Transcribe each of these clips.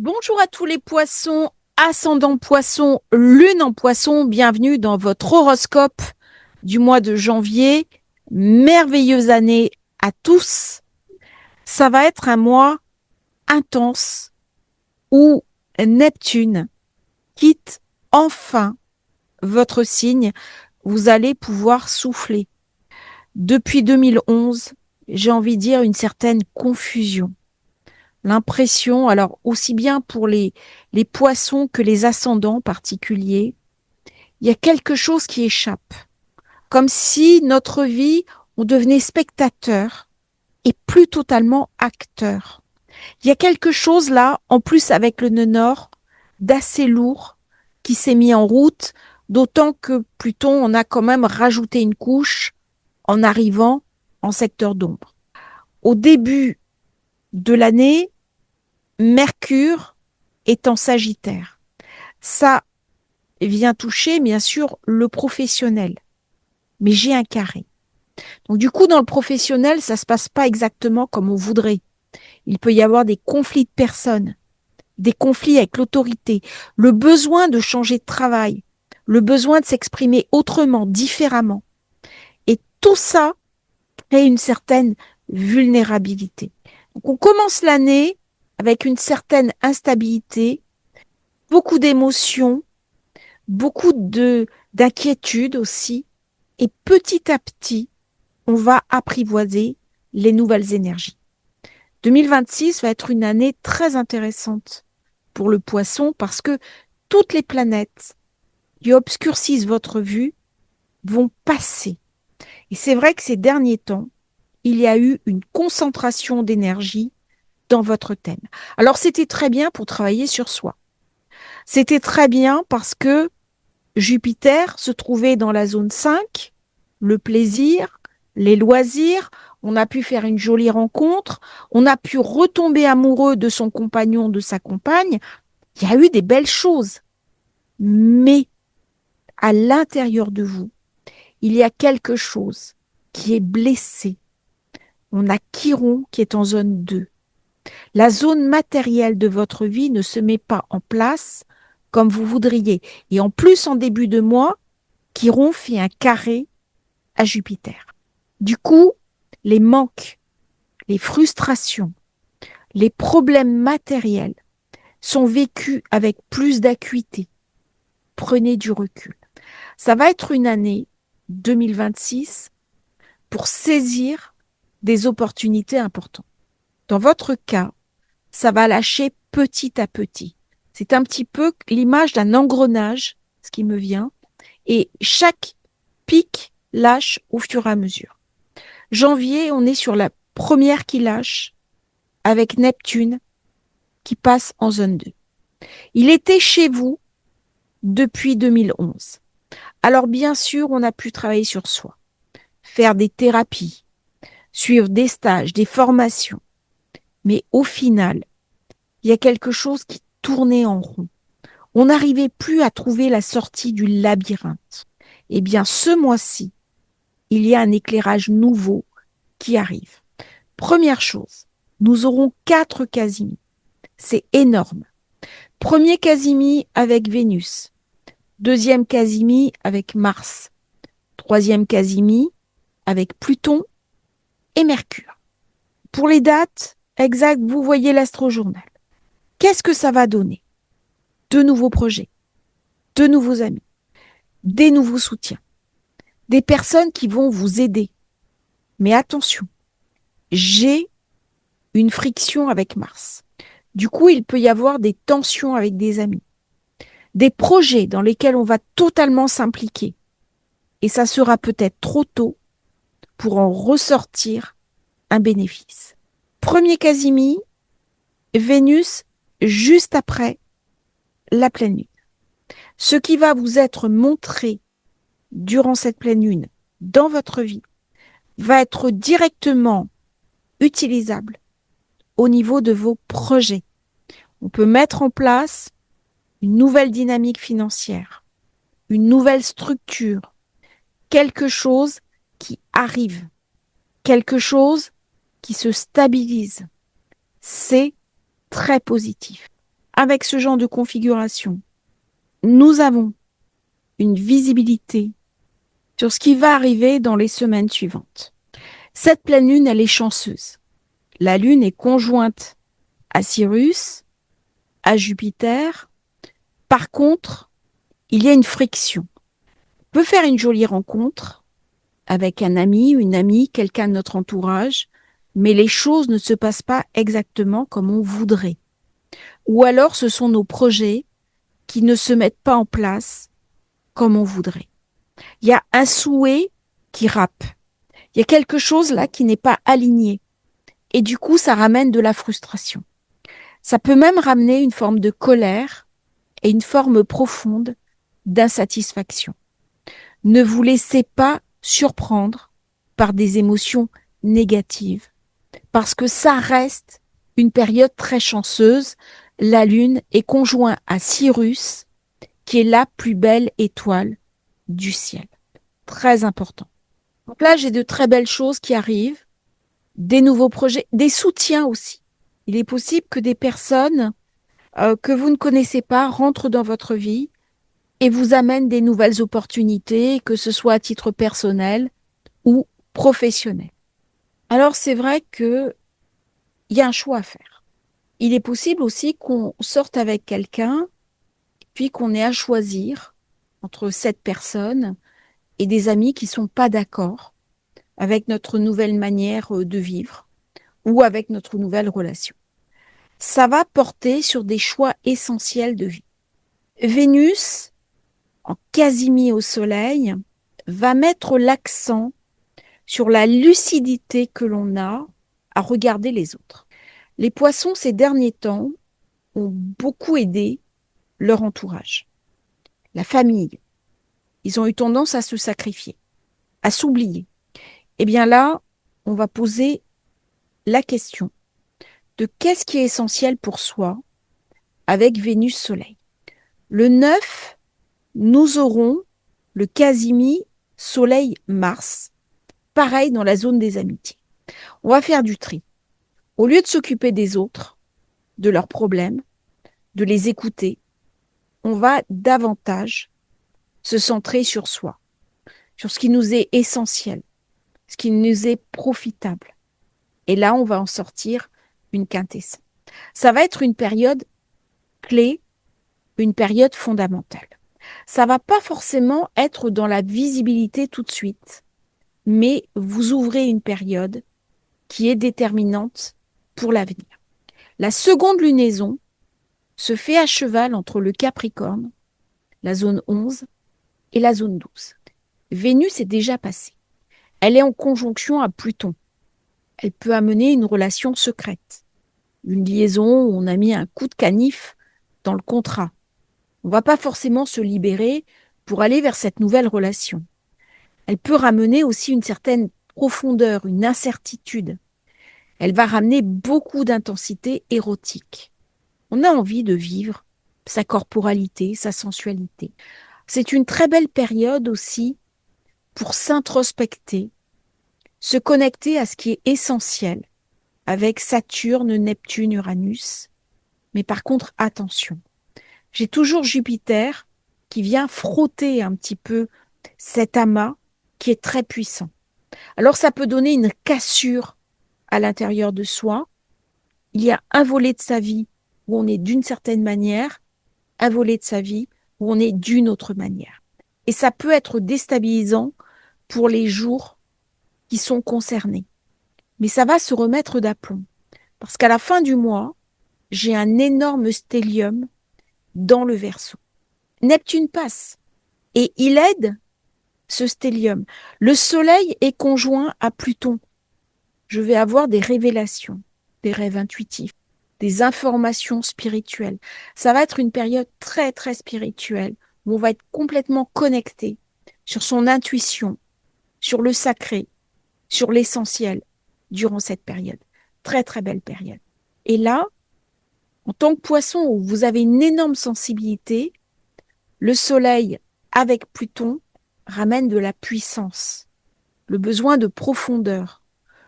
Bonjour à tous les poissons, ascendant poisson, lune en poisson, bienvenue dans votre horoscope du mois de janvier. Merveilleuse année à tous. Ça va être un mois intense où Neptune quitte enfin votre signe. Vous allez pouvoir souffler. Depuis 2011, j'ai envie de dire une certaine confusion. L'impression, alors aussi bien pour les poissons que les ascendants particuliers, il y a quelque chose qui échappe. Comme si notre vie, on devenait spectateur et plus totalement acteur. Il y a quelque chose là, en plus avec le nœud nord, d'assez lourd qui s'est mis en route, d'autant que Pluton, on a quand même rajouté une couche en arrivant en secteur d'ombre. Au début de l'année, Mercure est en Sagittaire. Ça vient toucher, bien sûr, le professionnel. Mais j'ai un carré. Donc, du coup, dans le professionnel, ça se passe pas exactement comme on voudrait. Il peut y avoir des conflits de personnes, des conflits avec l'autorité, le besoin de changer de travail, le besoin de s'exprimer autrement, différemment. Et tout ça crée une certaine vulnérabilité. Donc, on commence l'année avec une certaine instabilité, beaucoup d'émotions, beaucoup d'inquiétude aussi. Et petit à petit, on va apprivoiser les nouvelles énergies. 2026 va être une année très intéressante pour le poisson parce que toutes les planètes qui obscurcissent votre vue vont passer. Et c'est vrai que ces derniers temps, il y a eu une concentration d'énergie dans votre thème. Alors c'était très bien pour travailler sur soi. C'était très bien parce que Jupiter se trouvait dans la zone 5, le plaisir, les loisirs. On a pu faire une jolie rencontre. On a pu retomber amoureux de son compagnon, de sa compagne. Il y a eu des belles choses. Mais à l'intérieur de vous, il y a quelque chose qui est blessé. On a Chiron qui est en zone 2. La zone matérielle de votre vie ne se met pas en place comme vous voudriez. Et en plus, en début de mois, Chiron fait un carré à Jupiter. Du coup, les manques, les frustrations, les problèmes matériels sont vécus avec plus d'acuité. Prenez du recul. Ça va être une année 2026 pour saisir des opportunités importantes. Dans votre cas, ça va lâcher petit à petit. C'est un petit peu l'image d'un engrenage, ce qui me vient, et chaque pic lâche au fur et à mesure. Janvier, on est sur la première qui lâche avec Neptune qui passe en zone 2. Il était chez vous depuis 2011. Alors bien sûr, on a pu travailler sur soi, faire des thérapies, suivre des stages, des formations. Mais au final, il y a quelque chose qui tournait en rond. On n'arrivait plus à trouver la sortie du labyrinthe. Eh bien, ce mois-ci, il y a un éclairage nouveau qui arrive. Première chose, nous aurons 4 Casimi. C'est énorme. Premier Casimi avec Vénus. Deuxième Casimi avec Mars. Troisième Casimi avec Pluton et Mercure. Pour les dates exactes, vous voyez l'astrojournal. Qu'est-ce que ça va donner? De nouveaux projets, de nouveaux amis, des nouveaux soutiens, des personnes qui vont vous aider. Mais attention, j'ai une friction avec Mars. Du coup, il peut y avoir des tensions avec des amis, des projets dans lesquels on va totalement s'impliquer. Et ça sera peut-être trop tôt pour en ressortir un bénéfice. Premier Casimi, Vénus juste après la pleine lune. Ce qui va vous être montré durant cette pleine lune dans votre vie va être directement utilisable au niveau de vos projets. On peut mettre en place une nouvelle dynamique financière, une nouvelle structure, quelque chose qui arrive, quelque chose qui se stabilise. C'est très positif. avec ce genre de configuration, nous avons une visibilité sur ce qui va arriver dans les semaines suivantes. Cette pleine lune, elle est chanceuse. La lune est conjointe à Cyrus, à Jupiter. Par contre, il y a une friction. On peut faire une jolie rencontre avec un ami, une amie, quelqu'un de notre entourage, mais les choses ne se passent pas exactement comme on voudrait. Ou alors ce sont nos projets qui ne se mettent pas en place comme on voudrait. Il y a un souhait qui râpe. Il y a quelque chose là qui n'est pas aligné. Et du coup, ça ramène de la frustration. Ça peut même ramener une forme de colère et une forme profonde d'insatisfaction. Ne vous laissez pas surprendre par des émotions négatives, parce que ça reste une période très chanceuse. La Lune est conjointe à Cyrus, qui est la plus belle étoile du ciel. Très important. Donc là, j'ai de très belles choses qui arrivent, des nouveaux projets, des soutiens aussi. Il est possible que des personnes que vous ne connaissez pas rentrent dans votre vie et vous amènent des nouvelles opportunités, que ce soit à titre personnel ou professionnel. Alors c'est vrai qu'il y a un choix à faire. Il est possible aussi qu'on sorte avec quelqu'un, puis qu'on ait à choisir entre cette personne et des amis qui ne sont pas d'accord avec notre nouvelle manière de vivre ou avec notre nouvelle relation. Ça va porter sur des choix essentiels de vie. Vénus, en quasi-mis au soleil, va mettre l'accent sur la lucidité que l'on a à regarder les autres. Les poissons, ces derniers temps, ont beaucoup aidé leur entourage, la famille. Ils ont eu tendance à se sacrifier, à s'oublier. Eh bien là, on va poser la question de qu'est-ce qui est essentiel pour soi avec Vénus-Soleil. Le 9, nous aurons le quasi-mis Soleil-Mars, pareil dans la zone des amitiés. On va faire du tri. Au lieu de s'occuper des autres, de leurs problèmes, de les écouter, on va davantage se centrer sur soi, sur ce qui nous est essentiel, ce qui nous est profitable. Et là, on va en sortir une quintessence. Ça va être une période clé, une période fondamentale. Ça va pas forcément être dans la visibilité tout de suite, mais vous ouvrez une période qui est déterminante pour l'avenir. La seconde lunaison se fait à cheval entre le Capricorne, la zone 11, et la zone 12. Vénus est déjà passée. Elle est en conjonction à Pluton. Elle peut amener une relation secrète, une liaison où on a mis un coup de canif dans le contrat. On ne va pas forcément se libérer pour aller vers cette nouvelle relation. Elle peut ramener aussi une certaine profondeur, une incertitude. Elle va ramener beaucoup d'intensité érotique. On a envie de vivre sa corporalité, sa sensualité. C'est une très belle période aussi pour s'introspecter, se connecter à ce qui est essentiel avec Saturne, Neptune, Uranus. Mais par contre, attention, j'ai toujours Jupiter qui vient frotter un petit peu cet amas qui est très puissant. Alors ça peut donner une cassure à l'intérieur de soi. Il y a un volet de sa vie où on est d'une certaine manière, un volet de sa vie où on est d'une autre manière. Et ça peut être déstabilisant pour les jours qui sont concernés. Mais ça va se remettre d'aplomb. Parce qu'à la fin du mois, j'ai un énorme stellium dans le Verseau. Neptune passe et il aide ce stellium. Le Soleil est conjoint à Pluton. Je vais avoir des révélations, des rêves intuitifs, des informations spirituelles. Ça va être une période très, très spirituelle où on va être complètement connecté sur son intuition, sur le sacré, sur l'essentiel durant cette période. Très, très belle période. Et là, en tant que poisson où vous avez une énorme sensibilité, le Soleil avec Pluton ramène de la puissance, le besoin de profondeur,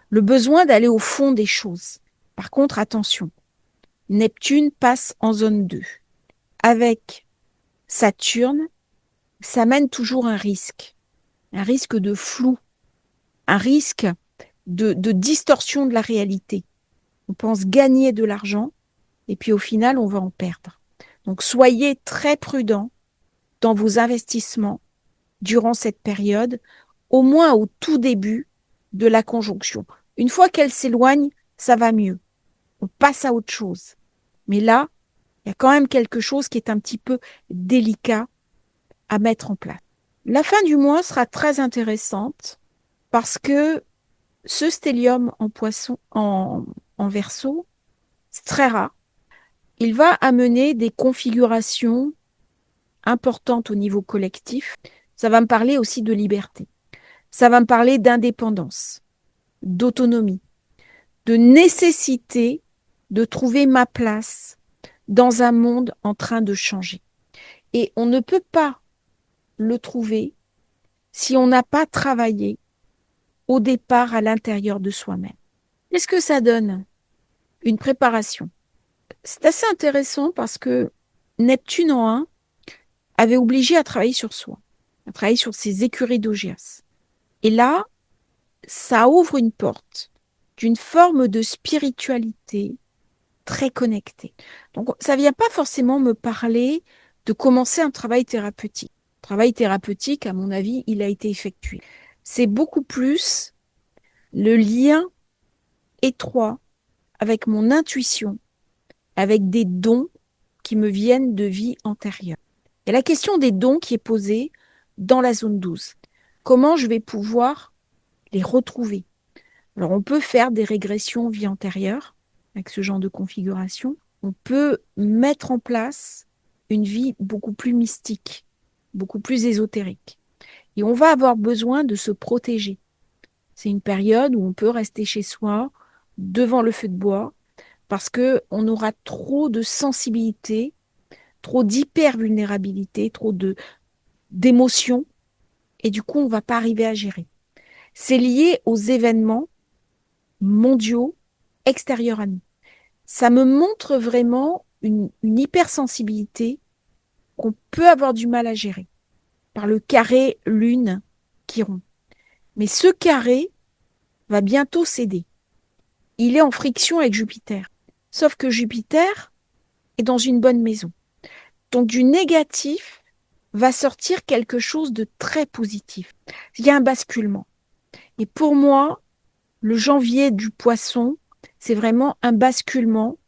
le besoin d'aller au fond des choses. Par contre, attention, Neptune passe en zone 2. Avec Saturne, ça mène toujours un risque de flou, un risque de distorsion de la réalité. On pense gagner de l'argent et puis au final, on va en perdre. Donc, soyez très prudents dans vos investissements durant cette période, au moins au tout début de la conjonction. Une fois qu'elle s'éloigne, ça va mieux. On passe à autre chose. Mais là, il y a quand même quelque chose qui est un petit peu délicat à mettre en place. La fin du mois sera très intéressante parce que ce stellium en poisson, en Verseau, c'est très rare. Il va amener des configurations importantes au niveau collectif. Ça va me parler aussi de liberté. Ça va me parler d'indépendance, d'autonomie, de nécessité de trouver ma place dans un monde en train de changer. Et on ne peut pas le trouver si on n'a pas travaillé au départ à l'intérieur de soi-même. Qu'est-ce que ça donne? Une préparation. C'est assez intéressant parce que Neptune en 1 avait obligé à travailler sur soi, à travailler sur ses écuries d'Augias. Et là, ça ouvre une porte d'une forme de spiritualité très connectée. Donc, ça ne vient pas forcément me parler de commencer un travail thérapeutique. Le travail thérapeutique, à mon avis, il a été effectué. C'est beaucoup plus le lien étroit avec mon intuition, avec des dons qui me viennent de vie antérieure. Il y a la question des dons qui est posée dans la zone 12. Comment je vais pouvoir les retrouver? Alors, on peut faire des régressions vie antérieure avec ce genre de configuration. On peut mettre en place une vie beaucoup plus mystique, beaucoup plus ésotérique. Et on va avoir besoin de se protéger. C'est une période où on peut rester chez soi, devant le feu de bois, parce qu'on aura trop de sensibilité, trop d'hyper-vulnérabilité, trop d'émotions, et du coup, on ne va pas arriver à gérer. C'est lié aux événements mondiaux extérieurs à nous. Ça me montre vraiment une hypersensibilité qu'on peut avoir du mal à gérer par le carré Lune Chiron. Mais ce carré va bientôt céder. Il est en friction avec Jupiter. Sauf que Jupiter est dans une bonne maison. Donc du négatif va sortir quelque chose de très positif. Il y a un basculement. Et pour moi, le janvier du Poisson, c'est vraiment un basculement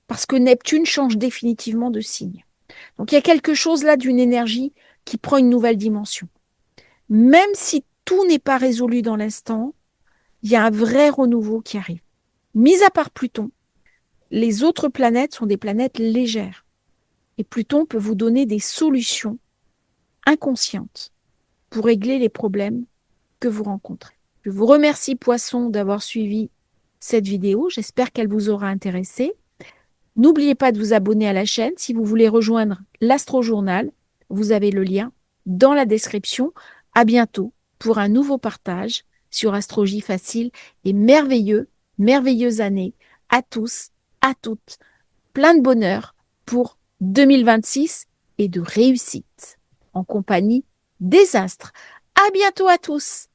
parce que Neptune change définitivement de signe. Donc il y a quelque chose là d'une énergie qui prend une nouvelle dimension. Même si tout n'est pas résolu dans l'instant, il y a un vrai renouveau qui arrive. Mis à part Pluton, les autres planètes sont des planètes légères. Et Pluton peut vous donner des solutions inconscientes pour régler les problèmes que vous rencontrez. Je vous remercie, Poisson, d'avoir suivi cette vidéo. J'espère qu'elle vous aura intéressé. N'oubliez pas de vous abonner à la chaîne. Si vous voulez rejoindre l'Astro-Journal, vous avez le lien dans la description. À bientôt pour un nouveau partage sur Astrologie Facile et merveilleuse année à tous, à toutes. Plein de bonheur pour 2026 et de réussite en compagnie des astres. À bientôt à tous!